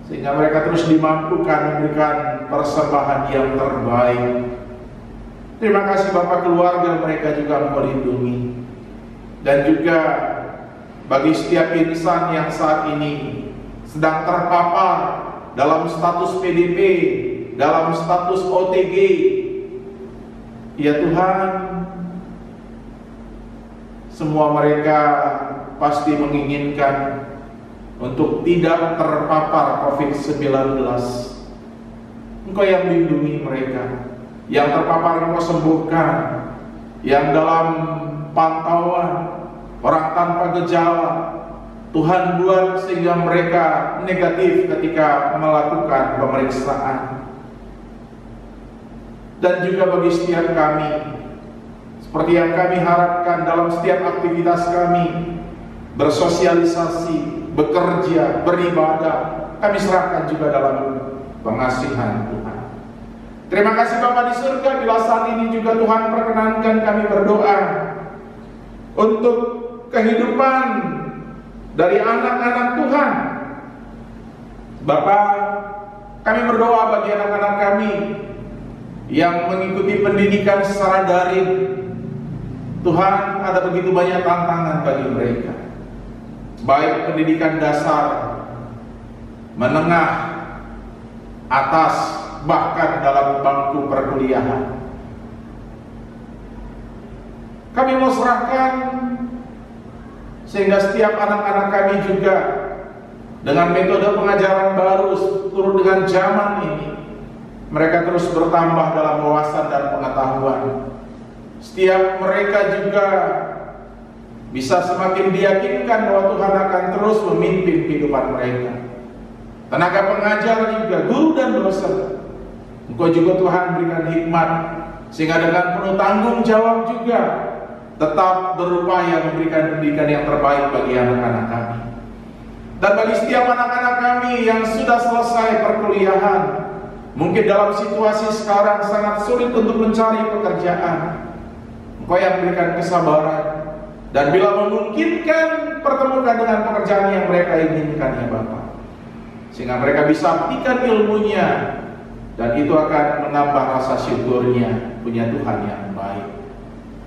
sehingga mereka terus dimampukan memberikan persembahan yang terbaik. Terima kasih Bapak, keluarga mereka juga Engkau lindungi. Dan juga bagi setiap insan yang saat ini sedang terpapar dalam status PDP, dalam status OTG, ya Tuhan, semua mereka pasti menginginkan untuk tidak terpapar COVID-19. Engkau yang lindungi mereka, yang terpapar Engkau sembuhkan, yang dalam pantauan orang tanpa gejala, Tuhan buat sehingga mereka negatif ketika melakukan pemeriksaan. Dan juga bagi setiap kami, seperti yang kami harapkan dalam setiap aktivitas kami, bersosialisasi, bekerja, beribadah, kami serahkan juga dalam pengasihan Tuhan. Terima kasih Bapa di surga, bila saat ini juga Tuhan perkenankan kami berdoa untuk kehidupan dari anak-anak Tuhan. Bapa, kami berdoa bagi anak-anak kami yang mengikuti pendidikan secara daring. Tuhan, ada begitu banyak tantangan bagi mereka, baik pendidikan dasar, menengah, atas, bahkan dalam bangku perkuliahan. Kami mau serahkan sehingga setiap anak-anak kami juga dengan metode pengajaran baru turut dengan zaman ini, mereka terus bertambah dalam wawasan dan pengetahuan. Setiap mereka juga bisa semakin diyakinkan bahwa Tuhan akan terus memimpin kehidupan mereka. Tenaga pengajar juga, guru dan dosen, Engkau juga Tuhan berikan hikmat sehingga dengan penuh tanggung jawab juga tetap berupaya memberikan pendidikan yang terbaik bagi anak-anak kami. Dan bagi setiap anak-anak kami yang sudah selesai perkuliahan, mungkin dalam situasi sekarang sangat sulit untuk mencari pekerjaan, Engkau yang berikan kesabaran, dan bila memungkinkan pertemukan dengan pekerjaan yang mereka inginkan ya Bapa, sehingga mereka bisa buktikan ilmunya, dan itu akan menambah rasa syukurnya punya Tuhan yang baik.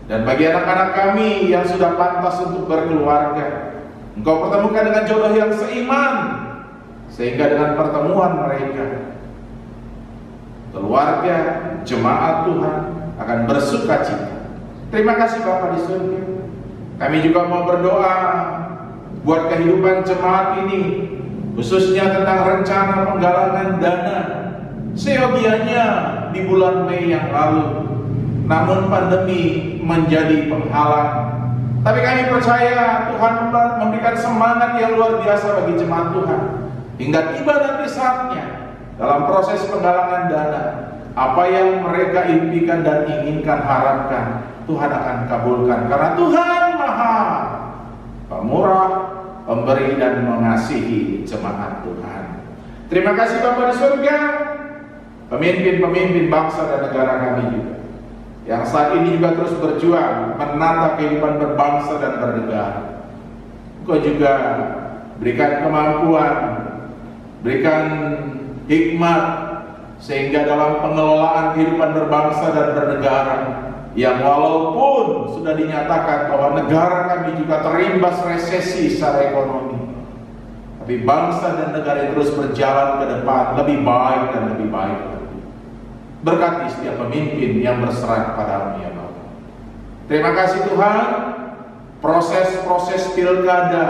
Dan bagi anak-anak kami yang sudah pantas untuk berkeluarga, Engkau pertemukan dengan jodoh yang seiman, sehingga dengan pertemuan mereka, keluarga, jemaat Tuhan akan bersuka cita. Terima kasih Bapa di surga. Kami juga mau berdoa buat kehidupan jemaat ini, khususnya tentang rencana penggalangan dana. Seyogianya di bulan Mei yang lalu, namun pandemi menjadi penghalang. Tapi kami percaya Tuhan memberikan semangat yang luar biasa bagi jemaat Tuhan, hingga tiba nanti saatnya dalam proses penggalangan dana, apa yang mereka impikan dan inginkan, harapkan, Tuhan akan kabulkan, karena Tuhan Maha Pemurah, pemberi dan mengasihi jemaat Tuhan. Terima kasih Bapa di surga, pemimpin-pemimpin bangsa dan negara kami juga, yang saat ini juga terus berjuang menata kehidupan berbangsa dan bernegara. Engkau juga berikan kemampuan, berikan hikmat, sehingga dalam pengelolaan kehidupan berbangsa dan bernegara, yang walaupun sudah dinyatakan bahwa negara kami juga terimbas resesi secara ekonomi, tapi bangsa dan negara terus berjalan ke depan lebih baik dan lebih baik. Berkati setiap pemimpin yang berserah kepada-Mu ya Bapa. Terima kasih Tuhan, proses-proses pilkada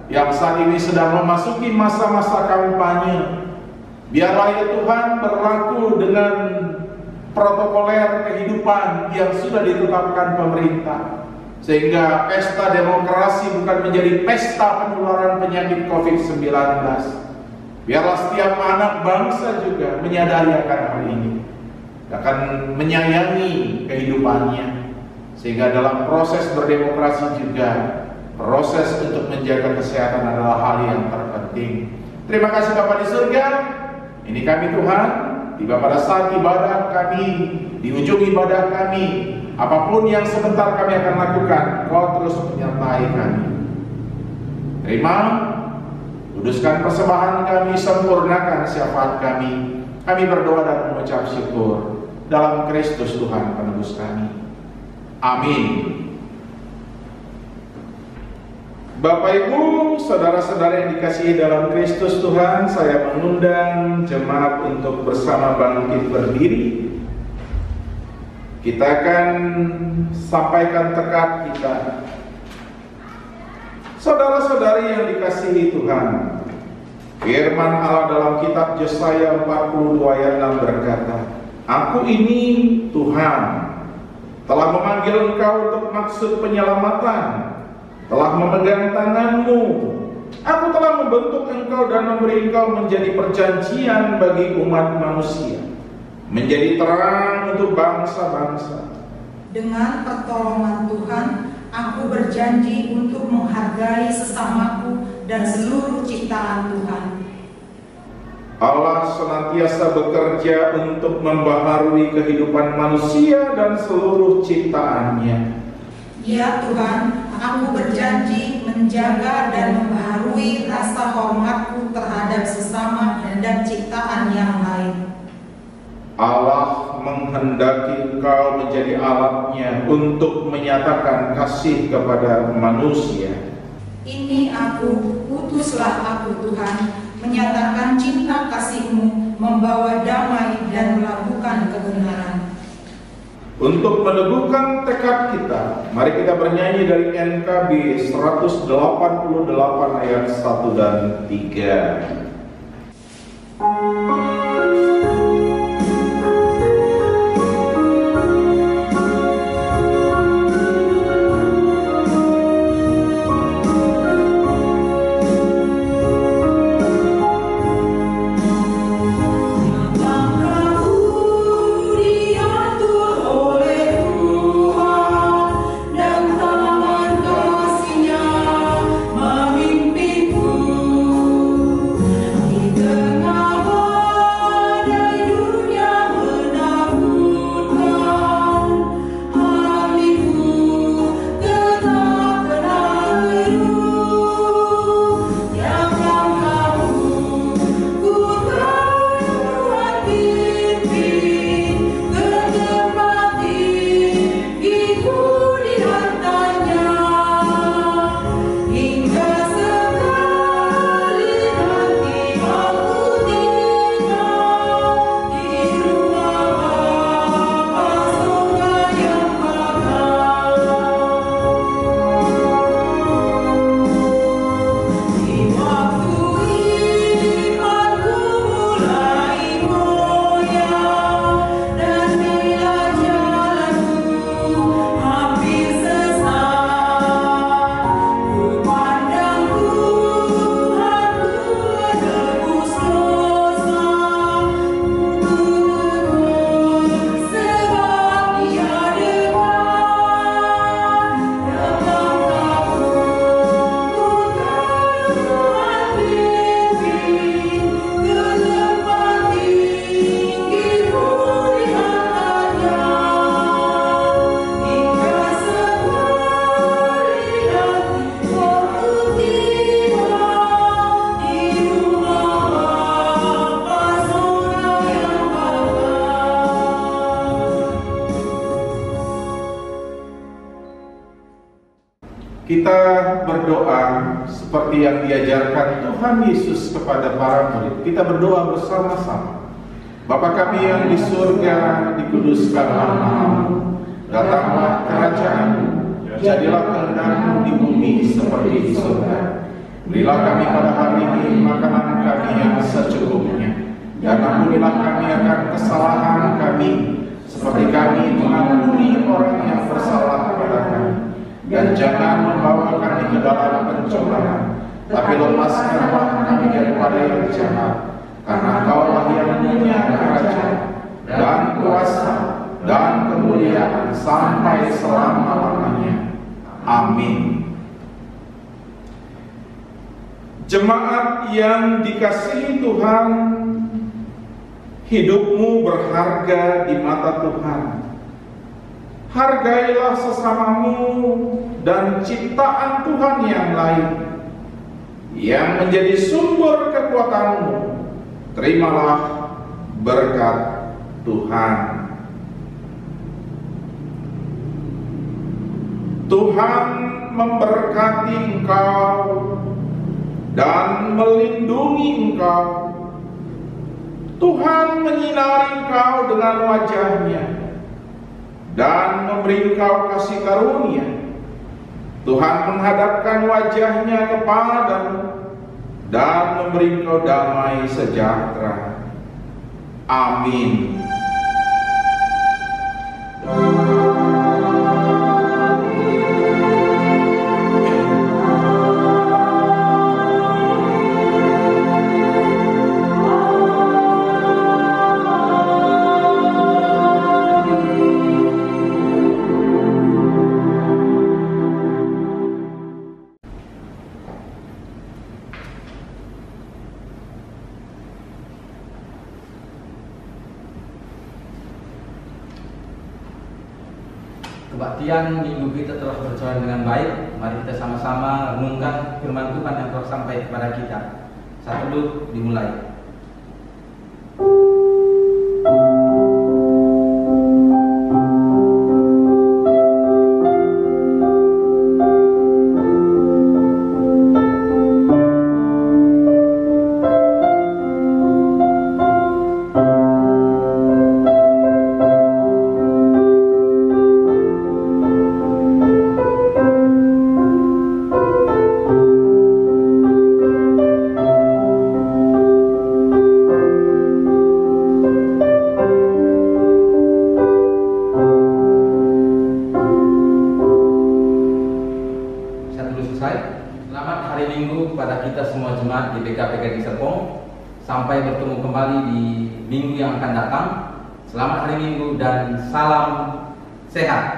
yang saat ini sedang memasuki masa-masa kampanye, biarlah ya Tuhan berlaku dengan protokoler kehidupan yang sudah ditetapkan pemerintah, sehingga pesta demokrasi bukan menjadi pesta penularan penyakit COVID-19. Biarlah setiap anak bangsa juga menyadari akan hal ini, akan menyayangi kehidupannya, sehingga dalam proses berdemokrasi juga proses untuk menjaga kesehatan adalah hal yang terpenting. Terima kasih Bapa di surga. Ini kami Tuhan, tiba pada saat ibadah kami, di ujung ibadah kami, apapun yang sebentar kami akan lakukan, Kau terus menyertai kami. Terima, kuduskan persembahan kami, sempurnakan syafaat kami. Kami berdoa dan mengucap syukur dalam Kristus Tuhan penebus kami. Amin. Bapak Ibu, saudara-saudara yang dikasihi dalam Kristus Tuhan, saya mengundang jemaat untuk bersama bangkit berdiri. Kita akan sampaikan tekad kita. Saudara-saudari yang dikasihi Tuhan, firman Allah dalam kitab Yesaya 42 ayat 6 berkata, Aku ini Tuhan, telah memanggil engkau untuk maksud penyelamatan, telah memegang tanganmu. Aku telah membentuk engkau dan memberi engkau menjadi perjanjian bagi umat manusia, menjadi terang untuk bangsa-bangsa. Dengan pertolongan Tuhan, aku berjanji untuk menghargai sesamaku dan seluruh ciptaan Tuhan. Allah senantiasa bekerja untuk membaharui kehidupan manusia dan seluruh ciptaannya. Ya Tuhan, aku berjanji menjaga dan membaharui rasa hormatku terhadap sesama dan ciptaan yang lain. Allah menghendaki Engkau menjadi alatnya untuk menyatakan kasih kepada manusia. Ini aku, utuslah aku Tuhan, menyatakan cinta kasih-Mu, membawa damai dan melakukan kebenaran. Untuk meneguhkan tekad kita, mari kita bernyanyi dari NKB 188 ayat 1 dan 3. Kita berdoa seperti yang diajarkan Tuhan Yesus kepada para murid. Kita berdoa bersama-sama. Bapa kami yang di surga, dikuduskan nama-Mu, datanglah kerajaan-Mu, jadilah kehendak-Mu di bumi seperti di surga. Berilah kami pada hari ini makanan kami yang secukupnya, dan ampunilah kami akan kesalahan kami, seperti kami mengampuni orang yang bersalah kepada kami. Dan jangan membawa kami ke dalam pencobaan, tapi lepaskanlah kami daripada yang jahat. Karena Engkau-lah yang punya kerajaan dan kuasa dan kemuliaan sampai selama-lamanya. Amin. Jemaat yang dikasihi Tuhan, hidupmu berharga di mata Tuhan. Hargailah sesamamu dan ciptaan Tuhan yang lain yang menjadi sumber kekuatanmu. Terimalah berkat Tuhan. Tuhan memberkati engkau dan melindungi engkau. Tuhan menyinari engkau dengan wajah-Nya dan memberi engkau kasih karunia. Tuhan menghadapkan wajah-Nya kepadamu dan memberi engkau damai sejahtera. Amin. Kebaktian minggu kita telah berjalan dengan baik. Mari kita sama-sama renungkan firman Tuhan yang telah sampai kepada kita. Saat teduh dimulai. Minggu kepada kita semua jemaat di GBK Serpong. Sampai bertemu kembali di minggu yang akan datang. Selamat hari Minggu dan salam sehat.